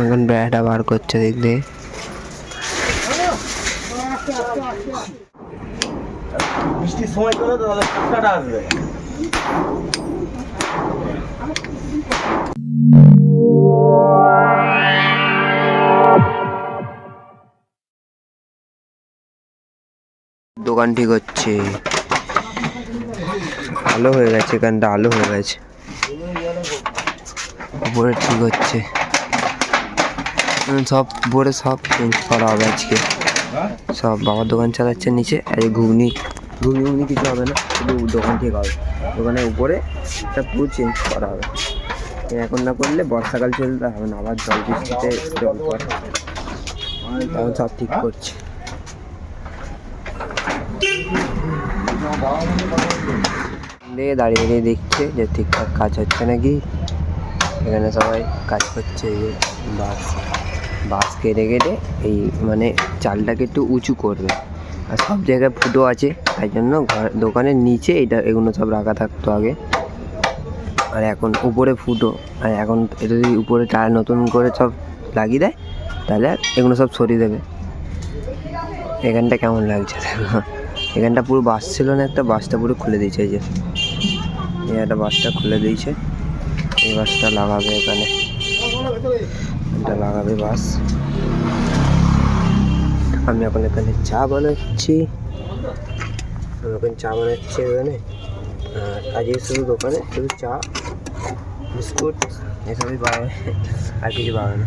এখন ব্যাটা বার করছে দিক দিয়ে। বৃষ্টির সময় করে তো তাহলে টাটকাটা আসবে। দোকান ঠিক হচ্ছে, আলো হয়ে গেছে, এখানটা আলো হয়ে গেছে, উপরে ঠিক হচ্ছে সব, উপরে সব চেঞ্জ করা হবে আজকে সব। বাবার দোকান চালাচ্ছে নিচে, আর ঘুগনি ঘুগনি কিছু হবে না, শুধু দোকান ঠিক হবে। দোকানের উপরে একটা পুরো চেঞ্জ করা হবে, এখন না করলে বর্ষাকাল চলতে হবে না, আবার জল বৃষ্টিতে জল পড়ে, তখন সব ঠিক করছে। দিয়ে দাঁড়িয়ে দাঁড়িয়ে দেখছে যে ঠিকঠাক কাজ হচ্ছে নাকি। এখানে সবাই কাজ করছে, এই বাঁশ কেটে কেটে এই মানে চালটাকে একটু উঁচু করবে। আর সব জায়গায় ফুটো আছে, তাই জন্য দোকানের নিচে এগুলো সব রাখা থাকতো আগে, আর এখন উপরে ফুটো। আর এখন এটা যদি উপরে টায়ার নতুন করে সব লাগিয়ে দেয় তাহলে এগুলো সব সরিয়ে দেবে। এখানটা কেমন লাগছে দেখো, এখানটা পুরো বাস ছিল না, একটা বাসটা পুরো খুলে দিয়েছে। এই যে একটা বাসটা খুলে দিয়েছে, এই বাসটা লাগাবে এখানে, এটা লাগাবে বাস। আমি এখন এখানে চা বানাচ্ছি, এখানে। আজকে শুধু দোকানে শুধু চা বিস্কুট এসবই পাবে, আর কিছু পাবে না।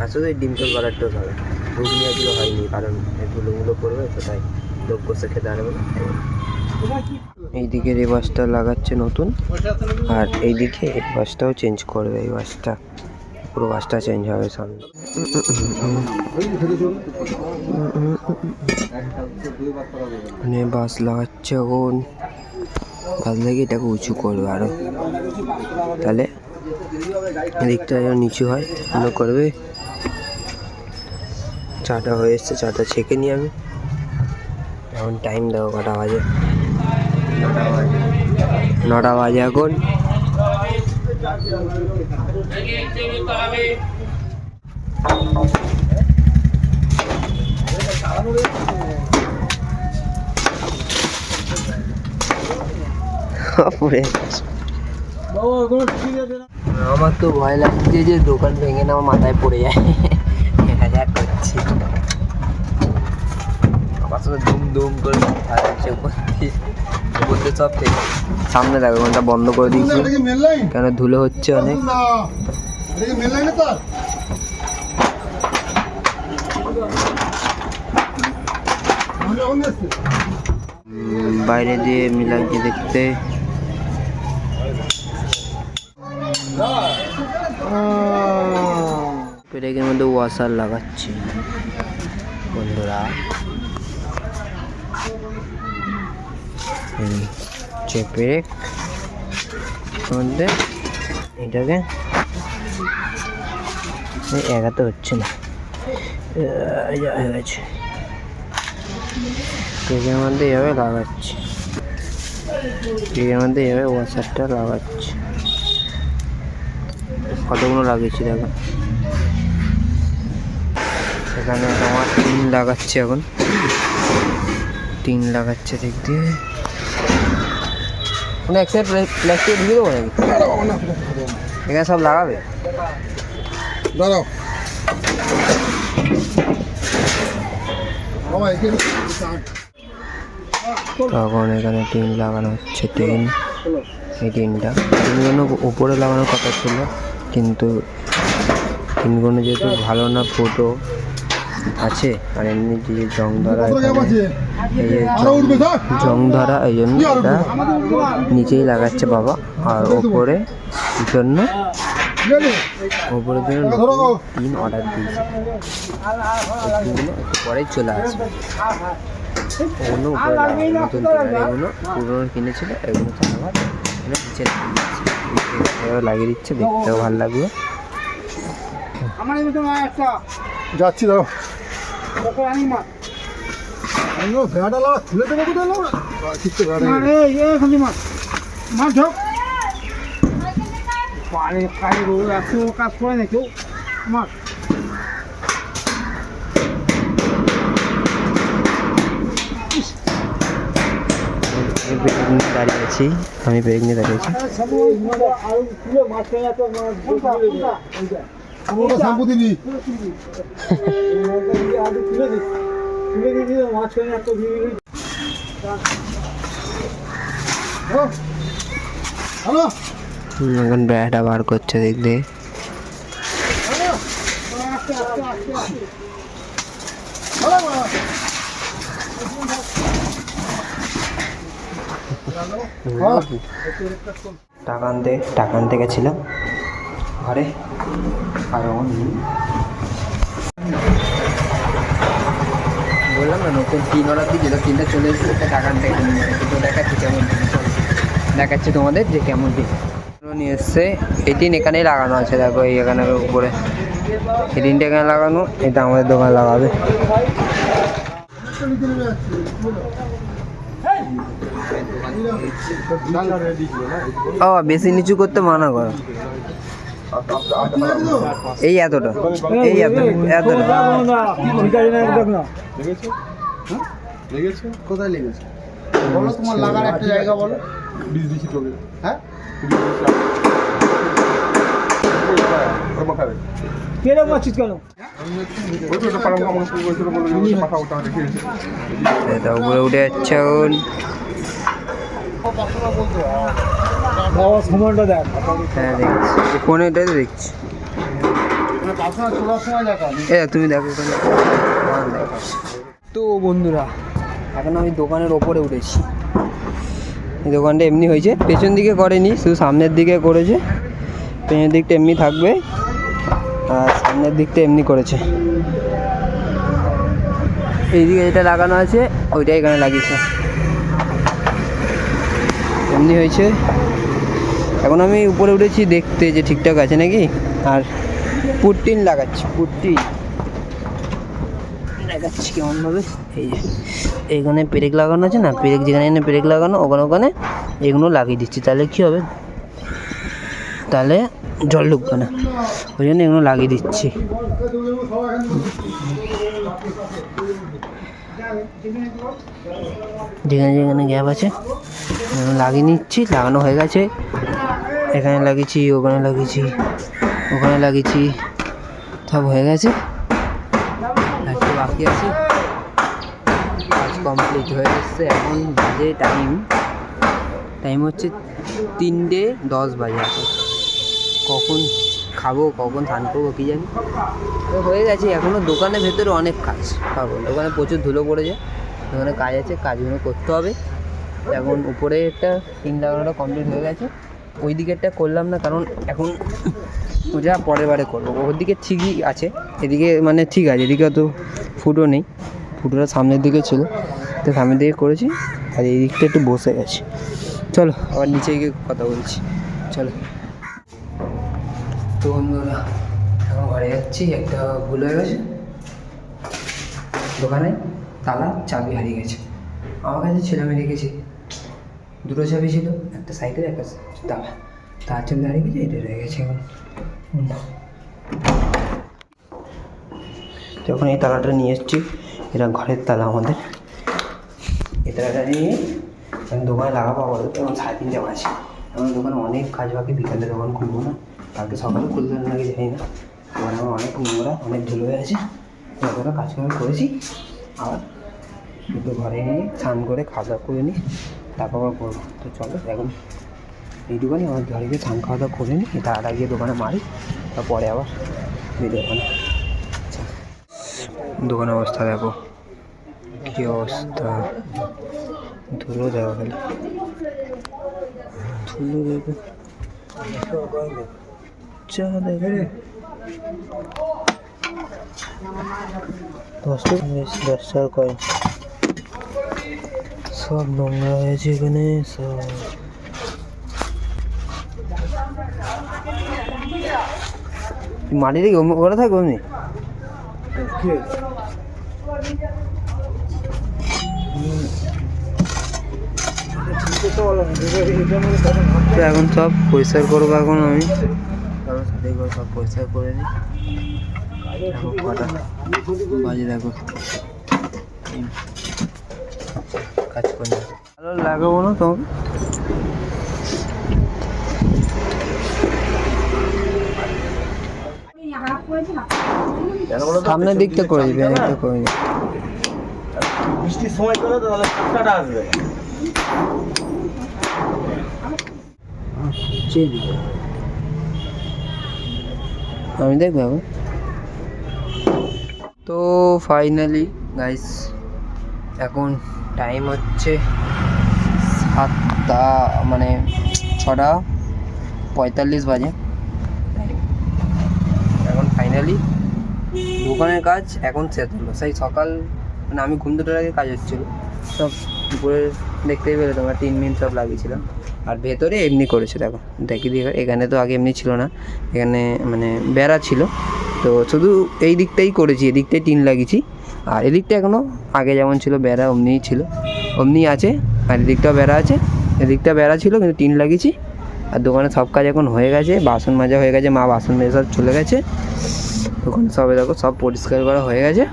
আর শুধু এই ডিম টল বাটারটাও পাবে, ঘুগনি এগুলো হয়নি, কারণ এগুলো করবে তো, তাই লোক বসে খেতে পারবে না। এইদিকের এই বাসটা লাগাচ্ছে নতুন, আর এইদিকে এই বাসটাও চেঞ্জ করবে। এই বাসটা পুরো বাসটা চেঞ্জ হবে সামনে। মানে বাস লাগাচ্ছে এখন, বাস লাগিয়ে এটাকে উঁচু করবে আরো, তাহলে এদিকটা যেন নিচু হয় মনে করবে। চাটা হয়ে এসছে, চাটা ছেঁকে নিই আমি। এখন টাইম দেখো কটা বাজে, 9টা বাজে এখন। আমার তো ভয় লাগছে যে দোকান ভেঙে না আমার মাথায় পড়ে যায়, দেখা করছি আমার সাথে দুম করে বলতে সব থেকে। সামনে দেখো ওখানটা বন্ধ করে দিয়েছি, কেন ধুলো হচ্ছে অনেক। বাইরে দিয়ে মিলাইকে দেখতে। পেরেকের মধ্যে ওয়াশার লাগাচ্ছি বন্ধুরা, পেরেক মধ্যে এটাকে এগাতে হচ্ছে না, হয়ে গেছে। পেরেকের মধ্যে এভাবে লাগাচ্ছি, পেরেকের মধ্যে এভাবে ওয়াশারটা লাগাচ্ছি। কতগুলো লাগিয়েছি দেখো, এখানে তোমার 3 লাগাচ্ছে, এখন 3 লাগাচ্ছে দিক দিয়ে। কোনো এক সাইড প্লাস্টিক দিয়ে দেবো নাকি, এখানে সব লাগাবে। দাঁড়াও তখন এখানে 3 লাগানো হচ্ছে, 3 এই 3টা উপরে লাগানোর কথা ছিল, কিন্তু 3 যেহেতু ভালো না ফুটো আছে, আর এমনি যে জং ধরা, এই যে জং ধরা, এই জন্য এটা নিচেই লাগাচ্ছে বাবা। আর ওপরে জন্য ওপরের জন্য 3 অর্ডার দিয়েছে, একটু পরেই চলে আসবে। ওগুলো উপরে নতুন, এগুলো পুরোনো কিনেছিল, এগুলো আবার নিচে লাগিয়ে দিচ্ছে, দেখতেও ভালো লাগবে। যাচ্ছি দাও, ভেড়াটা লাগা খুলে দেবো, কোথায় লাগা ঠিক তো মাছ ঢোক কাজ করে না কেউ মাছ। ব্রেক নিয়ে দাঁড়িয়ে আছি, আমি ব্রেক নিয়ে দাঁড়িয়ে আছি। শ্যাম্পু দিবি হ্যালো এখন ব্যাটা বার করছে দিক দিয়ে। টাকা আনতে গেছিলাম ঘরে, আর বললাম না নতুন টিন অর্ডার দিয়েছিল, টিনটা চলে এসেছে, একটা টাকা আনতে গেছিলাম। তো দেখাচ্ছি কেমন টিন দেখাচ্ছি তোমাদের যে কেমন টিন নিয়ে এসছে। এই টিন এখানেই লাগানো আছে, দেখো এই এখানে উপরে এই টিনটা এখানে লাগানো, এটা আমাদের দোকানে লাগাবে। ও বেশি নিচু করতে মানা করো, এই এতটা কোথায় লেগেছে বলো, তোমার লাগার একটা জায়গা বলো। হ্যাঁ এটা উপরে উঠে যাচ্ছে এখন। সময়টা দেখ, হ্যাঁ দেখছি ফোনে, এটাই তো দেখছি। তুমি দেখো তো বন্ধুরা, এখন আমি দোকানের ওপরে উঠেছি। এই দোকানটা এমনি হয়েছে, পেছন দিকে করেনি, শুধু সামনের দিকে করেছে। পেছনের দিকটা এমনি থাকবে আর সামনের দিকটা এমনি করেছে। এইদিকে যেটা লাগানো আছে ওইটাই এখানে লাগিয়েছে, এমনি হয়েছে। এখন আমি উপরে উঠেছি দেখতে যে ঠিকঠাক আছে নাকি, আর পুট্টিন লাগাচ্ছি, পুট্টি লাগাচ্ছি কেমনভাবে। এই যে এইখানে পেরেক লাগানো আছে না, পেরেক যেখানে এনে পেরেক লাগানো ওখানে এগুলো লাগিয়ে দিচ্ছি। তাহলে কী হবে, তাহলে জল ঢুকবে না, ওই জন্য এগুলো লাগিয়ে দিচ্ছি। যেখানে যেখানে গ্যাপ আছে লাগিয়ে নিচ্ছি। লাগানো হয়ে গেছে, এখানে লাগিয়েছি, ওখানে লাগিয়েছি, ওখানে লাগিয়েছি, সব হয়ে গেছে। একটু বাকি আছে, কাজ কমপ্লিট হয়ে এসছে। এখন বাজে টাইম হচ্ছে 3:10 বাজে। এখন কখন খাবো, কখন স্নান করবো কী জানি, তো হয়ে গেছে। এখনও দোকানের ভেতরে অনেক কাজ পাবো, দোকানে প্রচুর ধুলো পড়েছে, দোকানে কাজ আছে, কাজগুলো করতে হবে। এখন উপরে একটা টিন লাগানোটা কমপ্লিট হয়ে গেছে, ওই দিকেরটা করলাম না কারণ এখন ওটা পরের বারে করবো। ওর দিকে ঠিকই আছে, এদিকে মানে ঠিক আছে, এদিকে অত ফুটো নেই, ফুটোটা সামনের দিকে ছিল, তো সামনের দিকে করেছি। আর এই দিকটা একটু বসে গেছে। চলো আবার নিচে গিয়ে কথা বলছি, চলো। তো বন্ধুরা এখন ঘরে যাচ্ছি, একটা ভুল হয়ে গেছে, দোকানে তালা চাবি হারিয়ে গেছে। আমার কাছে ছিল, আমি রেখেছি, দুটো চাবি ছিল, একটা সাইকেল একটা তালা, তার চাবি হারিয়ে গেছে, এটা রয়ে গেছে এখন। যখন এই তালাটা নিয়ে এসেছি, এটা ঘরের তালা আমাদের, এই তালাটা নিয়ে আমি দোকানে লাগাবো আপাতত। এখন 3:30 বাজে, আমার দোকানে অনেক কাজ বাকি, বিকালে দোকান খুলবো না, কালকে সকালে খুলতে নাকি জানি না। দোকানে আমার অনেক নোংরা, অনেক ধুলো হয়ে আছে, যতটা কাজ করেছি। আবার শুধু ঘরে নিয়ে স্নান করে খাওয়া দাওয়া করে নিই, তারপর আবার করবো। তো চলো এখন এইটুখানি, আমার ঘরে গিয়ে স্নান খাওয়া দাওয়া করে নিই, তার আগে দোকানে মারি, তারপরে আবার দোকানে। দোকানের অবস্থা দেখো, কী অবস্থা, ধুলো দেখো, খালি ধুলো দেখো, চা দেখো, 10 টাকার কয়েন, সব নোংরা হয়েছে এখানে সব। মাটি থেকে ওখানে থাকবো আমি, তো এখন সব পরিষ্কার করবো। এখন আমি সব পরিষ্কার করে নিই। কটা বাজে দেখো, কাজ করে ভালো লাগাবো না তোমাকে? কেন বলো তো? সামনের দিকটা করে দিবি, চাপটা না, এদিকটা করে দিবি। বৃষ্টির সময় করো তো তাহলে টাটকাটা আসবে। আমি দেখবো এখন। তো ফাইনালি গাইস এখন টাইম হচ্ছে 7টা, মানে 6:45 বাজে। এখন ফাইনালি দোকানের কাজ এখন শেষ হলো। সেই সকাল মানে আমি ঘুম দুটোর আগে কাজ হচ্ছিলো, সব উপরে দেখতেই পেলে তোমরা টিন মিন সব লাগিয়েছিলাম। আর ভেতরে এমনি করেছে, দেখো দেখি দিয়ে এখানে তো আগে এমনি ছিল না, এখানে মানে বেড়া ছিল। তো শুধু এই দিকটাই করেছি, এদিকটাই টিন লাগিয়েছি। আর এদিকটা এখনও আগে যেমন ছিল বেড়া অমনিই ছিল, অমনি আছে। আর এদিকটাও বেড়া আছে, এদিকটা বেড়া ছিল কিন্তু টিন লাগিয়েছি। আর দোকানে সব কাজ এখন হয়ে গেছে, বাসন মাজা হয়ে গেছে, মা বাসন মেজে সব চলে গেছে। দোকানে সবে দেখো সব পরিষ্কার করা হয়ে গেছে।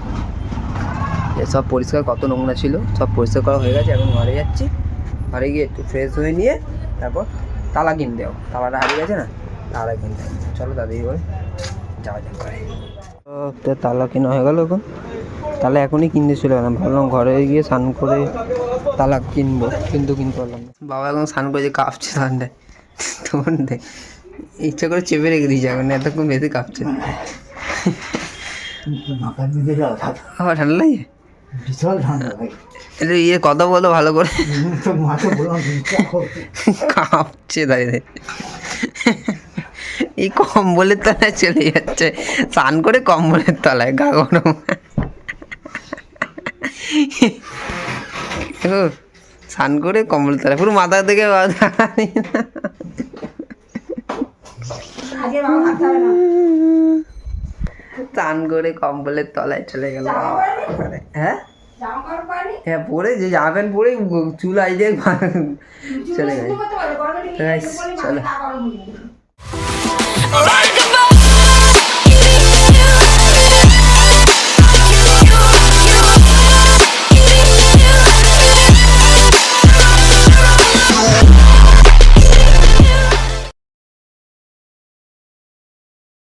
সব পরিষ্কার, কত নোংরা ছিল সব পরিষ্কার করা হয়ে গেছে। এখন ঘরে যাচ্ছি, ঘরে গিয়ে একটু ফ্রেশ হয়ে নিয়ে তারপর তালা কিনতে যাবো। তালাটা হারিয়ে গেছে না, তালা কিনতে হবে। চলো দাদিকে করে যাওয়া যাক ঘরে। তো তালা কেনা হয়ে গেল। এখন তালা এখনই কিনতে চলে গেলাম, ভাবলাম ঘরে গিয়ে স্নান করে তালা কিনবো, কিন্তু কিনতে পারলাম না। বাবা এখন স্নান করে যে কাঁপছে ঠান্ডায়, তখন দেখ ইচ্ছা করে চেপে রেখে দিয়েছে, এখন এতক্ষণ বেশি কাঁপছে। আবার ঠান্ডা লাগে, বিশাল ঠান্ডা ভাই। এটা ইয়ে কথা বলো ভালো করে, তো মাকে বললাম কাঁপছে দাঁড়িয়ে। এই কম্বলের তলায় চলে যাচ্ছে, স্নান করে কম্বলের তলায়, গা গরম। স্নান করে কম্বলের তলায়, পুরো মাথা থেকে স্নান করে কম্বলের তলায় চলে গেল। হ্যাঁ হ্যাঁ, পরে যে জামা প্যান্ট পরে চুল আইজে চলে গেছে। চলো।